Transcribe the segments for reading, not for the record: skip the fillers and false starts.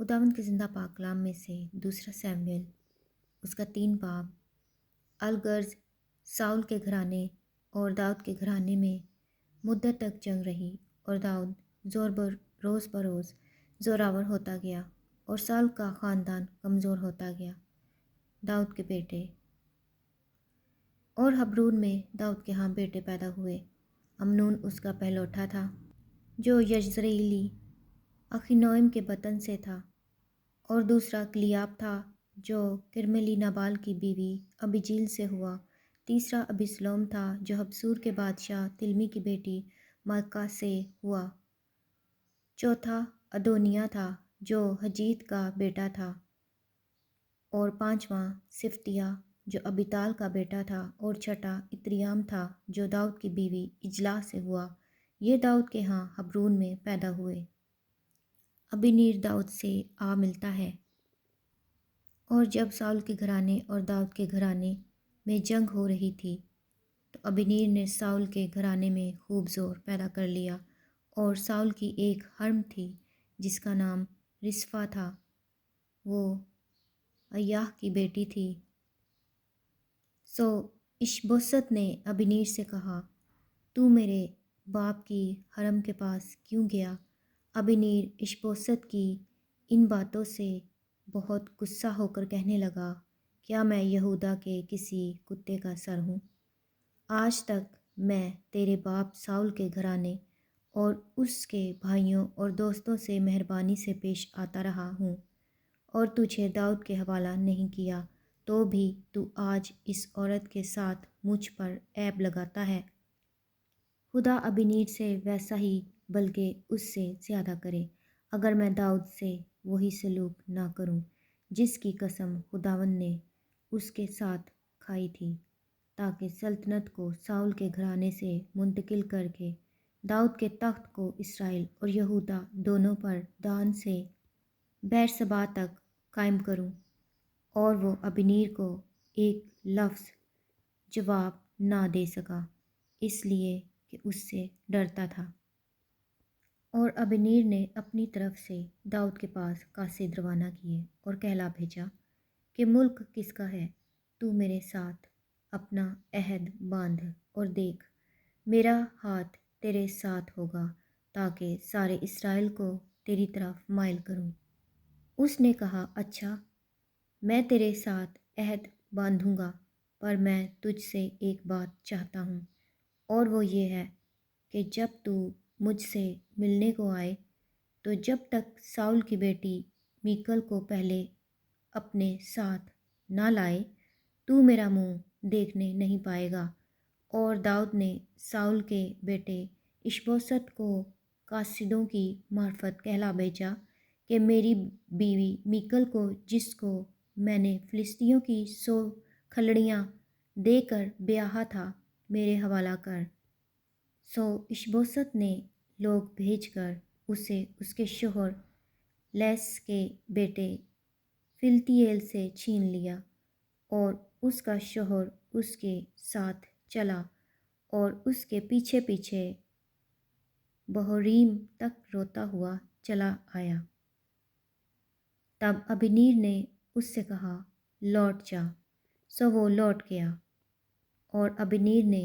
खुदावंद के ज़िंदा पाक कलाम में से दूसरा सैमुएल उसका 3 बाब। अलगर्ज साउल के घराने और दाऊद के घराने में मुद्दत तक जंग रही और दाऊद रोज़ बरोज़ ज़ोरावर होता गया और साउल का ख़ानदान कमज़ोर होता गया। दाऊद के बेटे और हबरून में दाऊद के यहाँ बेटे पैदा हुए। अमनून उसका पहलौठा था जो यजरेली अखीनोएम के बतन से था, और दूसरा किलियाब था जो किरमेली नाबाल की बीवी अबीजील से हुआ। तीसरा अबिसलोम था जो हबसूर के बादशाह तिलमी की बेटी माका से हुआ। चौथा अदोनिया था जो हजीत का बेटा था, और पांचवा सिफ्तिया जो अबिताल का बेटा था, और छठा इत्रियाम था जो दाऊद की बीवी इजला से हुआ। ये दाऊद के यहाँ हबरून में पैदा हुए। अबीनीर दाऊद से आ मिलता है। और जब साउल के घराने और दाऊद के घराने में जंग हो रही थी तो अबीनीर ने साउल के घराने में खूब ज़ोर पैदा कर लिया। और साउल की एक हर्म थी जिसका नाम रिस्फा था, वो अय्याह की बेटी थी। सो इशबोसत ने अबीनीर से कहा, तू मेरे बाप की हरम के पास क्यों गया? अबीनीर इशबोसत की इन बातों से बहुत गुस्सा होकर कहने लगा, क्या मैं यहूदा के किसी कुत्ते का सर हूँ? आज तक मैं तेरे बाप साउल के घराने और उसके भाइयों और दोस्तों से मेहरबानी से पेश आता रहा हूँ और तुझे दाऊद के हवाला नहीं किया, तो भी तू आज इस औरत के साथ मुझ पर ऐब लगाता है। खुदा अबीनीर से वैसा ही बल्कि उससे ज़्यादा करे, अगर मैं दाऊद से वही सलूक ना करूं जिसकी कसम खुदावंद ने उसके साथ खाई थी, ताकि सल्तनत को साउल के घराने से मुंतकिल करके दाऊद के तख्त को इसराइल और यहूदा दोनों पर दान से बैरसबा तक कायम करूं। और वो अबीनीर को एक लफ्ज़ जवाब ना दे सका, इसलिए कि उससे डरता था। और अबीनीर ने अपनी तरफ से दाऊद के पास कासिद रवाना किए और कहला भेजा कि मुल्क किसका है? तू मेरे साथ अपना अहद बांध और देख, मेरा हाथ तेरे साथ होगा ताकि सारे इसराइल को तेरी तरफ माइल करूं। उसने कहा, अच्छा, मैं तेरे साथ अहद बांधूंगा, पर मैं तुझसे एक बात चाहता हूँ, और वो ये है कि जब तू मुझसे मिलने को आए तो जब तक साउल की बेटी मीकल को पहले अपने साथ ना लाए, तू मेरा मुंह देखने नहीं पाएगा। और दाऊद ने साउल के बेटे इशबोसत को कासिदों की मार्फत कहला भेजा कि मेरी बीवी मीकल को, जिसको मैंने फ़िलिस्तियों की 100 खलड़ियाँ देकर ब्याहा था, मेरे हवाला कर। सो इशबोसत ने लोग भेजकर उसे उसके शोहर लैस के बेटे फिल्तियेल से छीन लिया, और उसका शोहर उसके साथ चला और उसके पीछे पीछे बहरीम तक रोता हुआ चला आया। तब अबीनीर ने उससे कहा, लौट जा। सो वो लौट गया। और अबीनीर ने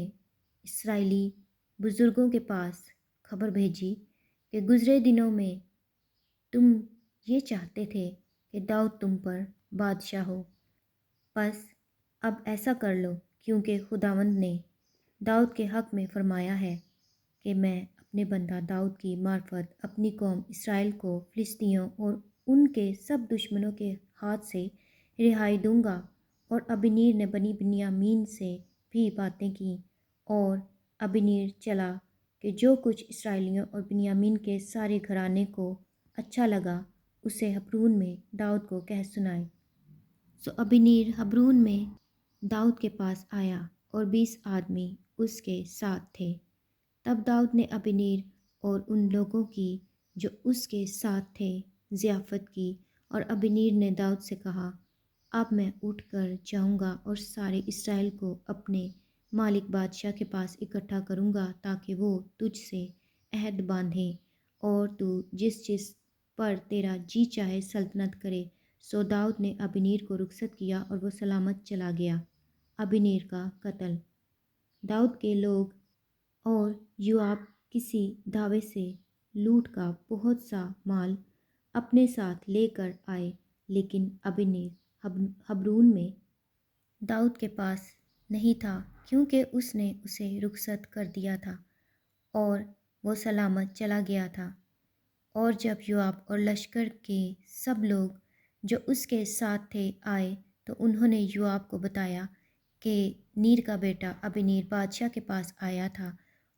इस्राएली बुज़ुर्गों के पास खबर भेजी कि गुज़रे दिनों में तुम ये चाहते थे कि दाऊद तुम पर बादशाह हो, बस अब ऐसा कर लो, क्योंकि खुदावंद ने दाऊद के हक़ में फरमाया है कि मैं अपने बंदा दाऊद की मार्फत अपनी कौम इसराइल को फ़िलिस्तियों और उनके सब दुश्मनों के हाथ से रिहाई दूंगा। और अबीनीर ने बनी बिन्यामीन से भी बातें की, और अबीनीर चला कि जो कुछ इसराइलियों और बिन्यामीन के सारे घराने को अच्छा लगा उसे हबरून में दाऊद को कह सुनाए। सो अबीनीर हबरून में दाऊद के पास आया और 20 आदमी उसके साथ थे। तब दाऊद ने अबीनीर और उन लोगों की जो उसके साथ थे ज़ियाफ़त की, और अबीनीर ने दाऊद से कहा, अब मैं उठकर जाऊंगा और सारे इसराइल को अपने मालिक बादशाह के पास इकट्ठा करूंगा, ताकि वो तुझसे अहद बांधे, और तू जिस जिस پر تیرا جی چاہے سلطنت کرے۔ سو داؤد نے ابنیر کو رخصت کیا اور وہ سلامت چلا گیا۔ ابنیر کا قتل۔ داؤد کے لوگ اور یوآب کسی دعوے سے لوٹ کا بہت سا مال اپنے ساتھ لے کر آئے، لیکن ابنیر حبرون میں داؤد کے پاس نہیں تھا، کیونکہ اس نے اسے رخصت کر دیا تھا اور وہ سلامت چلا گیا تھا۔ اور جب یوآب اور لشکر کے سب لوگ جو اس کے ساتھ تھے آئے تو انہوں نے یوآب کو بتایا کہ نیر کا بیٹا ابنیر بادشاہ کے پاس آیا تھا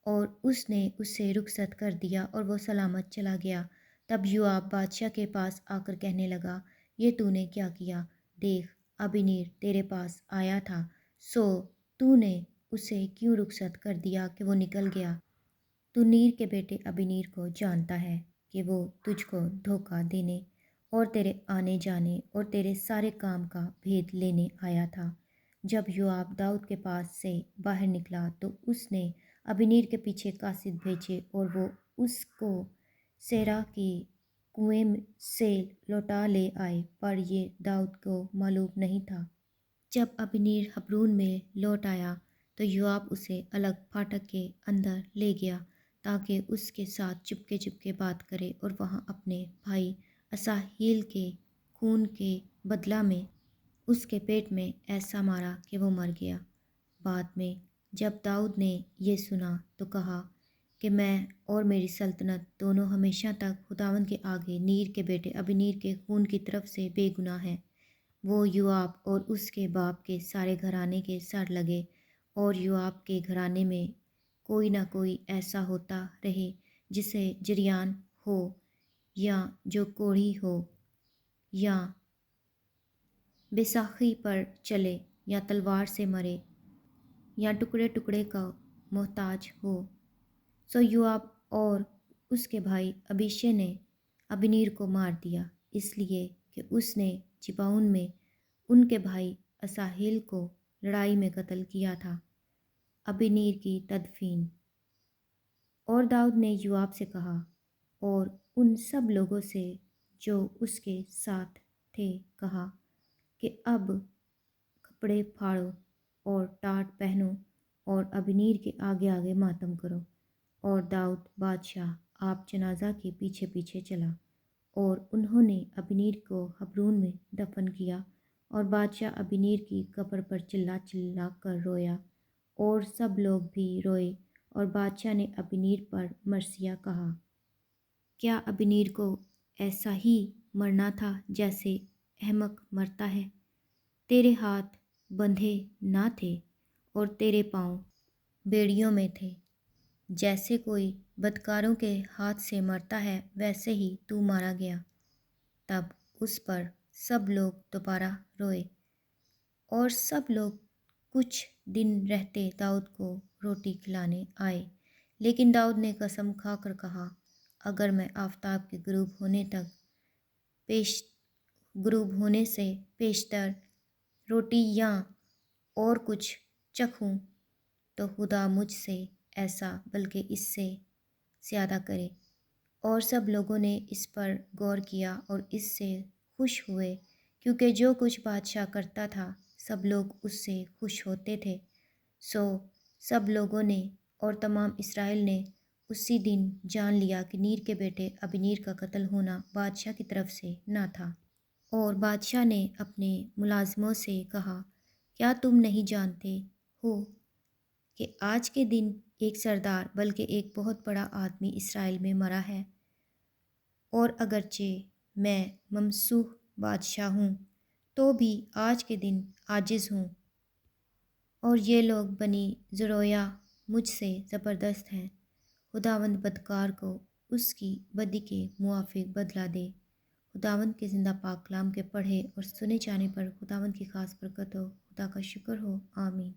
اور اس نے اسے رخصت کر دیا اور وہ سلامت چلا گیا۔ تب یوآب بادشاہ کے پاس آ کر کہنے لگا، یہ تو نے کیا کیا؟ دیکھ، ابنیر تیرے پاس آیا تھا، سو تو نے اسے کیوں رخصت کر دیا کہ وہ نکل گیا؟ تو نیر کے بیٹے ابنیر کو جانتا ہے کہ وہ تجھ کو دھوکہ دینے اور تیرے آنے جانے اور تیرے سارے کام کا بھید لینے آیا تھا۔ جب یوآب داؤد کے پاس سے باہر نکلا تو اس نے ابنیر کے پیچھے قاصد بھیجے اور وہ اس کو سیرا کی کنویں سے لوٹا لے آئے، پر یہ داؤد کو معلوم نہیں تھا۔ جب ابنیر حبرون میں لوٹ آیا تو یوآب اسے الگ پھاٹک کے اندر لے گیا تاکہ اس کے ساتھ چپکے چپکے بات کرے اور وہاں اپنے بھائی اساہیل کے خون کے بدلہ میں اس کے پیٹ میں ایسا مارا کہ وہ مر گیا۔ بعد میں جب داؤد نے یہ سنا تو کہا کہ میں اور میری سلطنت دونوں ہمیشہ تک خداوند کے آگے نیر کے بیٹے ابنیر کے خون کی طرف سے بے گناہ ہیں۔ وہ یوآب اور اس کے باپ کے سارے گھرانے کے سر لگے، اور یوآب کے گھرانے میں کوئی نہ کوئی ایسا ہوتا رہے جسے جریان ہو یا جو کوڑھی ہو یا بیساکھی پر چلے یا تلوار سے مرے یا ٹکڑے ٹکڑے کا محتاج ہو۔ سو یوآب اور اس کے بھائی ابیشے نے ابنیر کو مار دیا، اس لیے کہ اس نے جبعون میں ان کے بھائی اساہیل کو لڑائی میں قتل کیا تھا۔ ابنیر کی تدفین۔ اور داؤد نے یوآب سے کہا اور ان سب لوگوں سے جو اس کے ساتھ تھے کہا کہ اب کپڑے پھاڑو اور ٹاٹ پہنو اور ابنیر کے آگے آگے ماتم کرو۔ اور داؤد بادشاہ آپ جنازہ کے پیچھے پیچھے چلا، اور انہوں نے ابنیر کو حبرون میں دفن کیا، اور بادشاہ ابنیر کی قبر پر چلا چلا کر رویا، اور سب لوگ بھی روئے، اور بادشاہ نے ابنیر پر مرثیہ کہا۔ کیا ابنیر کو ایسا ہی مرنا تھا جیسے احمق مرتا ہے؟ تیرے ہاتھ بندھے نہ تھے اور تیرے پاؤں بیڑیوں میں تھے، جیسے کوئی بدکاروں کے ہاتھ سے مرتا ہے ویسے ہی تو مارا گیا۔ تب اس پر سب لوگ دوبارہ روئے، اور سب لوگ کچھ دن رہتے داؤد کو روٹی کھلانے آئے، لیکن داؤد نے قسم کھا کر کہا، اگر میں آفتاب کے غروب ہونے سے پیشتر روٹی یا اور کچھ چکھوں تو خدا مجھ سے ایسا بلکہ اس سے زیادہ کرے۔ اور سب لوگوں نے اس پر غور کیا اور اس سے خوش ہوئے، کیونکہ جو کچھ بادشاہ کرتا تھا سب لوگ اس سے خوش ہوتے تھے۔ سو سب لوگوں نے اور تمام اسرائیل نے اسی دن جان لیا کہ نیر کے بیٹے ابنیر کا قتل ہونا بادشاہ کی طرف سے نہ تھا۔ اور بادشاہ نے اپنے ملازموں سے کہا، کیا تم نہیں جانتے ہو کہ آج کے دن ایک سردار بلکہ ایک بہت بڑا آدمی اسرائیل میں مرا ہے؟ اور اگرچہ میں ممسوح بادشاہ ہوں تو بھی آج کے دن عاجز ہوں، اور یہ لوگ بنی زرویا مجھ سے زبردست ہیں۔ خداوند بدکار کو اس کی بدی کے موافق بدلہ دے۔ خداوند کے زندہ پاک کلام کے پڑھے اور سنے جانے پر خداوند کی خاص برکت ہو۔ خدا کا شکر ہو، آمین۔